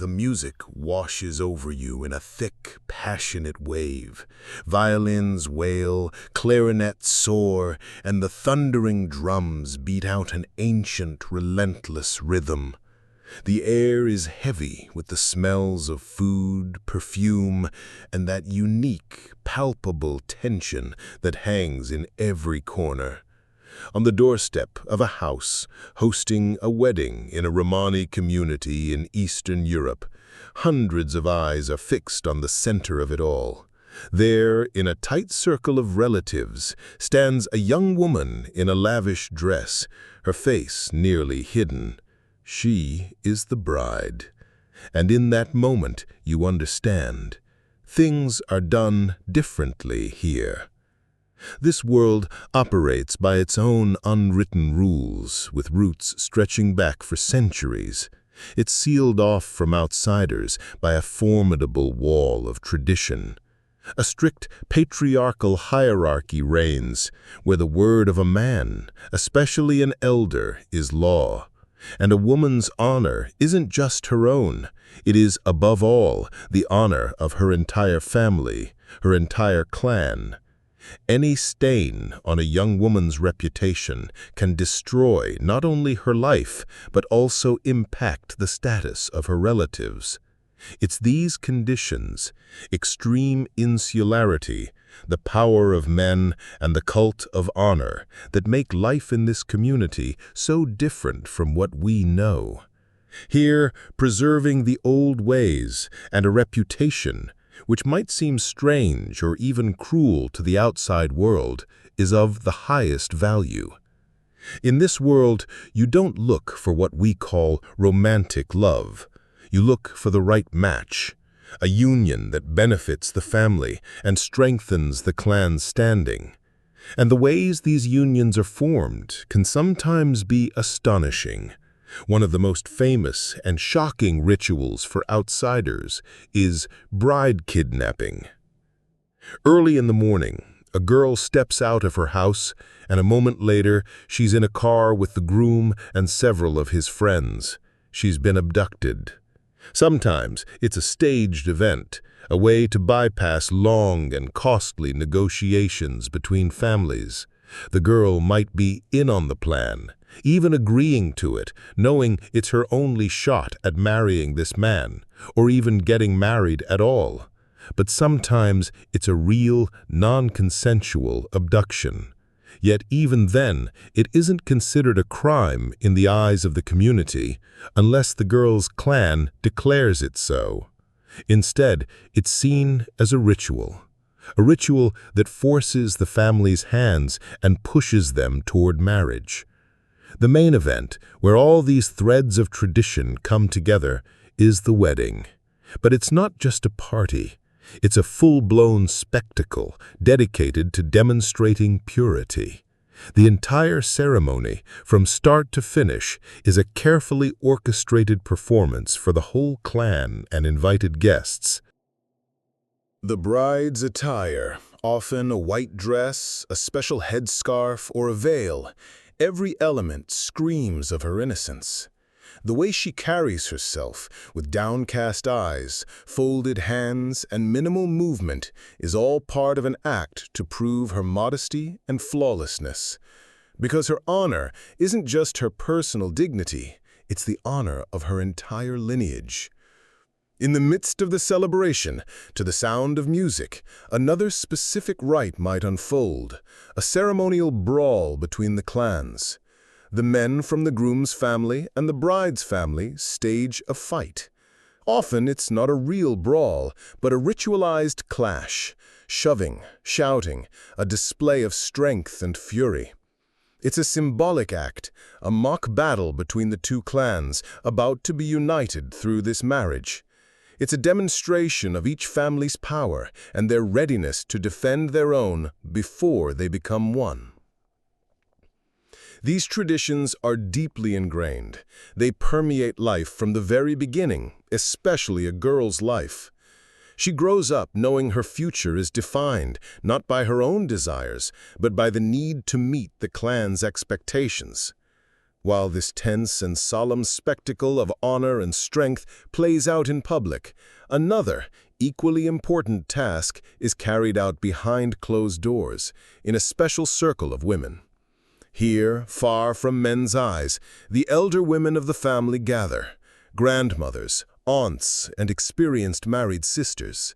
The music washes over you in a thick, passionate wave. Violins wail, clarinets soar, and the thundering drums beat out an ancient, relentless rhythm. The air is heavy with the smells of food, perfume, and that unique, palpable tension that hangs in every corner. On the doorstep of a house hosting a wedding in a Romani community in Eastern Europe, hundreds of eyes are fixed on the center of it all. There, in a tight circle of relatives, stands a young woman in a lavish dress, her face nearly hidden. She is the bride. And in that moment, you understand. Things are done differently here. This world operates by its own unwritten rules, with roots stretching back for centuries. It's sealed off from outsiders by a formidable wall of tradition. A strict patriarchal hierarchy reigns, where the word of a man, especially an elder, is law. And a woman's honor isn't just her own. It is, above all, the honor of her entire family, her entire clan. Any stain on a young woman's reputation can destroy not only her life, but also impact the status of her relatives. It's these conditions, extreme insularity, the power of men, and the cult of honor, that make life in this community so different from what we know. Here, preserving the old ways and a reputation, which might seem strange or even cruel to the outside world, is of the highest value. In this world, you don't look for what we call romantic love. You look for the right match, a union that benefits the family and strengthens the clan's standing. And the ways these unions are formed can sometimes be astonishing. One of the most famous and shocking rituals for outsiders is bride kidnapping. Early in the morning, a girl steps out of her house, and a moment later, she's in a car with the groom and several of his friends. She's been abducted. Sometimes it's a staged event, a way to bypass long and costly negotiations between families. The girl might be in on the plan, even agreeing to it, knowing it's her only shot at marrying this man, or even getting married at all. But sometimes it's a real, non-consensual abduction. Yet even then, it isn't considered a crime in the eyes of the community, unless the girl's clan declares it so. Instead, it's seen as a ritual that forces the family's hands and pushes them toward marriage. The main event, where all these threads of tradition come together, is the wedding. But it's not just a party. It's a full-blown spectacle dedicated to demonstrating purity. The entire ceremony, from start to finish, is a carefully orchestrated performance for the whole clan and invited guests. The bride's attire, often a white dress, a special headscarf, or a veil, every element screams of her innocence. The way she carries herself, with downcast eyes, folded hands, and minimal movement, is all part of an act to prove her modesty and flawlessness. Because her honor isn't just her personal dignity, it's the honor of her entire lineage. In the midst of the celebration, to the sound of music, another specific rite might unfold, a ceremonial brawl between the clans. The men from the groom's family and the bride's family stage a fight. Often it's not a real brawl, but a ritualized clash, shoving, shouting, a display of strength and fury. It's a symbolic act, a mock battle between the two clans about to be united through this marriage. It's a demonstration of each family's power and their readiness to defend their own before they become one. These traditions are deeply ingrained. They permeate life from the very beginning, especially a girl's life. She grows up knowing her future is defined not by her own desires, but by the need to meet the clan's expectations. While this tense and solemn spectacle of honor and strength plays out in public, another, equally important task is carried out behind closed doors, in a special circle of women. Here, far from men's eyes, the elder women of the family gather, grandmothers, aunts, and experienced married sisters.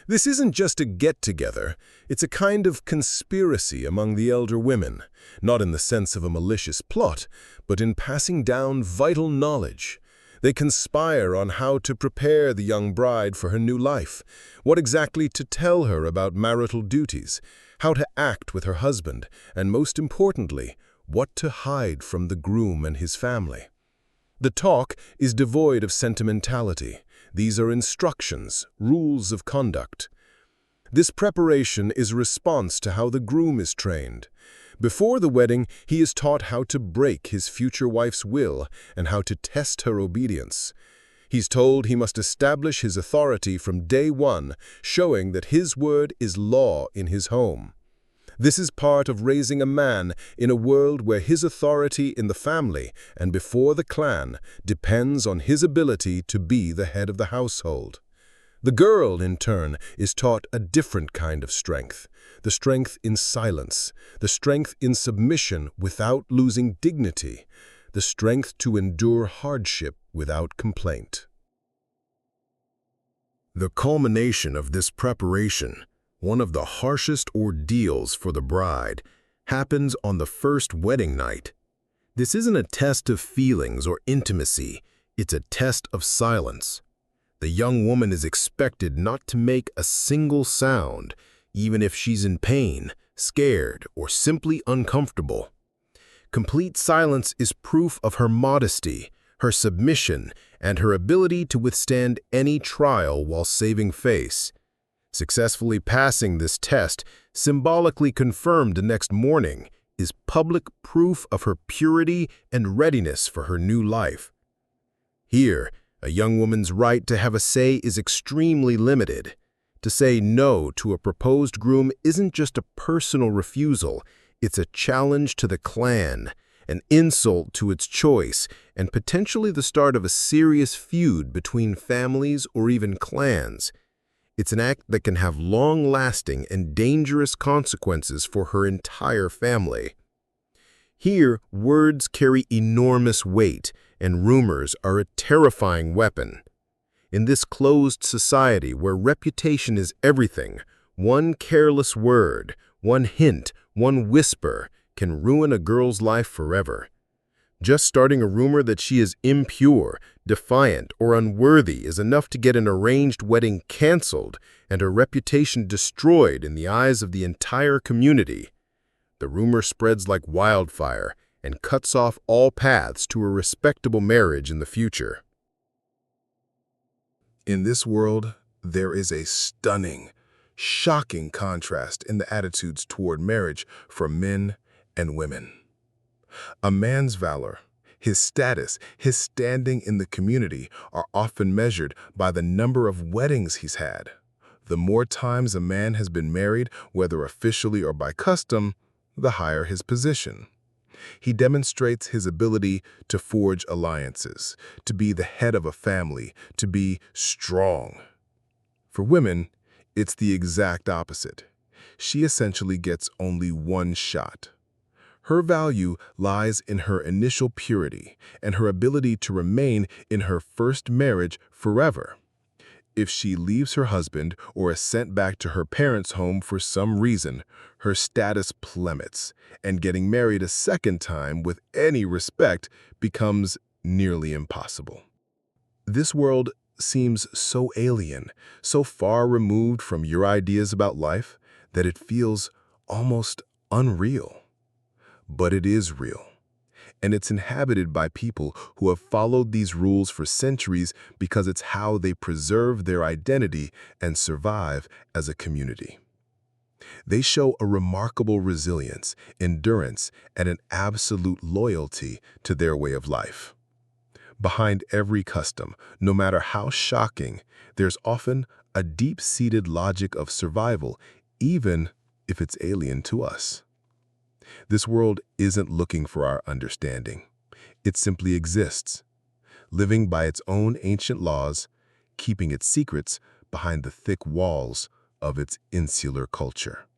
This isn't just a get-together, it's a kind of conspiracy among the elder women, not in the sense of a malicious plot, but in passing down vital knowledge. They conspire on how to prepare the young bride for her new life, what exactly to tell her about marital duties, how to act with her husband, and most importantly, what to hide from the groom and his family. The talk is devoid of sentimentality. These are instructions, rules of conduct. This preparation is a response to how the groom is trained. Before the wedding, he is taught how to break his future wife's will and how to test her obedience. He's told he must establish his authority from day one, showing that his word is law in his home. This is part of raising a man in a world where his authority in the family and before the clan depends on his ability to be the head of the household. The girl, in turn, is taught a different kind of strength, the strength in silence, the strength in submission without losing dignity, the strength to endure hardship without complaint. The culmination of this preparation, one of the harshest ordeals for the bride, happens on the first wedding night. This isn't a test of feelings or intimacy, it's a test of silence. The young woman is expected not to make a single sound, even if she's in pain, scared, or simply uncomfortable. Complete silence is proof of her modesty, her submission, and her ability to withstand any trial while saving face. Successfully passing this test, symbolically confirmed the next morning, is public proof of her purity and readiness for her new life. Here, a young woman's right to have a say is extremely limited. To say no to a proposed groom isn't just a personal refusal, it's a challenge to the clan, an insult to its choice, and potentially the start of a serious feud between families or even clans. It's an act that can have long-lasting and dangerous consequences for her entire family. Here, words carry enormous weight, and rumors are a terrifying weapon. In this closed society where reputation is everything, one careless word, one hint, one whisper can ruin a girl's life forever. Just starting a rumor that she is impure, defiant, or unworthy is enough to get an arranged wedding canceled and her reputation destroyed in the eyes of the entire community. The rumor spreads like wildfire and cuts off all paths to a respectable marriage in the future. In this world, there is a stunning, shocking contrast in the attitudes toward marriage for men and women. A man's valor, his status, his standing in the community are often measured by the number of weddings he's had. The more times a man has been married, whether officially or by custom, the higher his position. He demonstrates his ability to forge alliances, to be the head of a family, to be strong. For women, it's the exact opposite. She essentially gets only one shot. Her value lies in her initial purity and her ability to remain in her first marriage forever. If she leaves her husband or is sent back to her parents' home for some reason, her status plummets, and getting married a second time with any respect becomes nearly impossible. This world seems so alien, so far removed from your ideas about life, that it feels almost unreal. But it is real. And it's inhabited by people who have followed these rules for centuries because it's how they preserve their identity and survive as a community. They show a remarkable resilience, endurance, and an absolute loyalty to their way of life. Behind every custom, no matter how shocking, there's often a deep-seated logic of survival, even if it's alien to us. This world isn't looking for our understanding. It simply exists, living by its own ancient laws, keeping its secrets behind the thick walls of its insular culture.